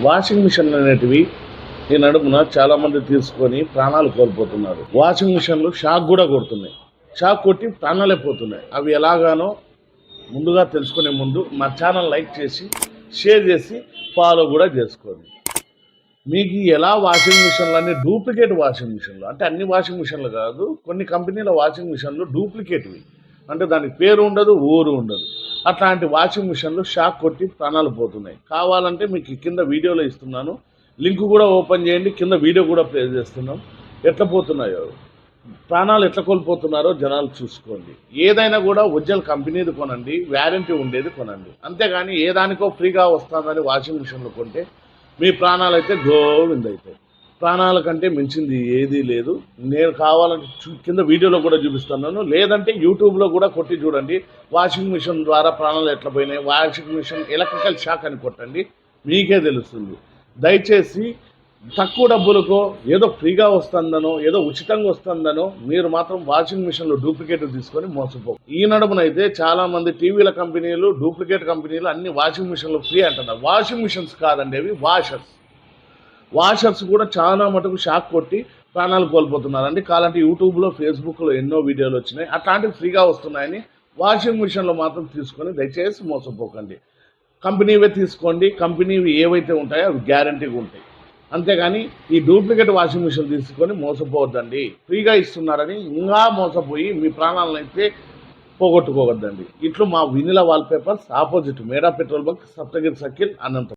Washing మిషన్లు అనేటివి ఈ నడుమున చాలామంది తీసుకొని ప్రాణాలు కోల్పోతున్నారు. వాషింగ్ మిషన్లు షాక్ కూడా కొడుతున్నాయి. షాక్ కొట్టి ప్రాణాలే పోతున్నాయి. అవి ఎలాగానో ముందుగా తెలుసుకునే ముందు మా ఛానల్ లైక్ చేసి షేర్ చేసి ఫాలో కూడా చేసుకోండి. మీకు ఎలా వాషింగ్ మిషన్లు అన్నీ డూప్లికేట్ వాషింగ్ మిషన్లు, అంటే అన్ని వాషింగ్ మిషన్లు కాదు, కొన్ని కంపెనీల వాషింగ్ మిషన్లు డూప్లికేట్వి, అంటే దానికి పేరు ఉండదు, ఊరు ఉండదు. అట్లాంటి వాషింగ్ మిషన్లు షాక్ కొట్టి ప్రాణాలు పోతున్నాయి. కావాలంటే మీకు కింద వీడియోలో ఇస్తున్నాను, లింక్ కూడా ఓపెన్ చేయండి, కింద వీడియో కూడా ప్లే చేస్తున్నాం. ఎట్లా పోతున్నాయో, ప్రాణాలు ఎట్లా కోల్పోతున్నారో జనాలు చూసుకోండి. ఏదైనా కూడా ఒరిజినల్ కంపెనీది కొనండి, వ్యారంటీ ఉండేది కొనండి. అంతేగాని ఏ దానికో ఫ్రీగా వస్తుందని వాషింగ్ మిషన్లు కొంటే మీ ప్రాణాలు అయితే గోవిందవుతాయి. ప్రాణాల కంటే మించింది ఏదీ లేదు. నేను కావాలంటే కింద వీడియోలో కూడా చూపిస్తున్నాను, లేదంటే యూట్యూబ్లో కూడా కొట్టి చూడండి. వాషింగ్ మిషన్ ద్వారా ప్రాణాలు ఎట్లా పోయినాయి, వాషింగ్ మిషన్ ఎలక్ట్రికల్ షాక్ అని కొట్టండి, మీకే తెలుస్తుంది. దయచేసి తక్కువ డబ్బులకో ఏదో ఫ్రీగా వస్తుందనో ఏదో ఉచితంగా వస్తుందనో మీరు మాత్రం వాషింగ్ మిషన్లు డూప్లికేట్ తీసుకొని మోసపో. ఈ నడుమునైతే చాలామంది టీవీల కంపెనీలు, డూప్లికేట్ కంపెనీలు అన్ని వాషింగ్ మిషన్లు ఫ్రీ అంటున్నారు. వాషింగ్ మిషన్స్ కాదండి, అవి వాషర్స్ కూడా చాలా మటుకు షాక్ కొట్టి ప్రాణాలు కోల్పోతున్నారండి. కాలంటే యూట్యూబ్లో, ఫేస్బుక్లో ఎన్నో వీడియోలు వచ్చినాయి. అట్లాంటివి ఫ్రీగా వస్తున్నాయని వాషింగ్ మిషన్లు మాత్రం తీసుకొని దయచేసి మోసపోకండి. కంపెనీవే తీసుకోండి. కంపెనీవి ఏవైతే ఉంటాయో అవి గ్యారంటీగా ఉంటాయి. అంతేగాని ఈ డూప్లికేట్ వాషింగ్ మిషన్ తీసుకొని మోసపోవద్దండి. ఫ్రీగా ఇస్తున్నారని ఇంకా మోసపోయి మీ ప్రాణాలను అయితే పోగొట్టుకోవద్దండి. ఇట్లు మా వినిలా వాల్పేపర్స్, ఆపోజిట్ మేడా petrol bunk, Saptagiri circle, Anantapuram.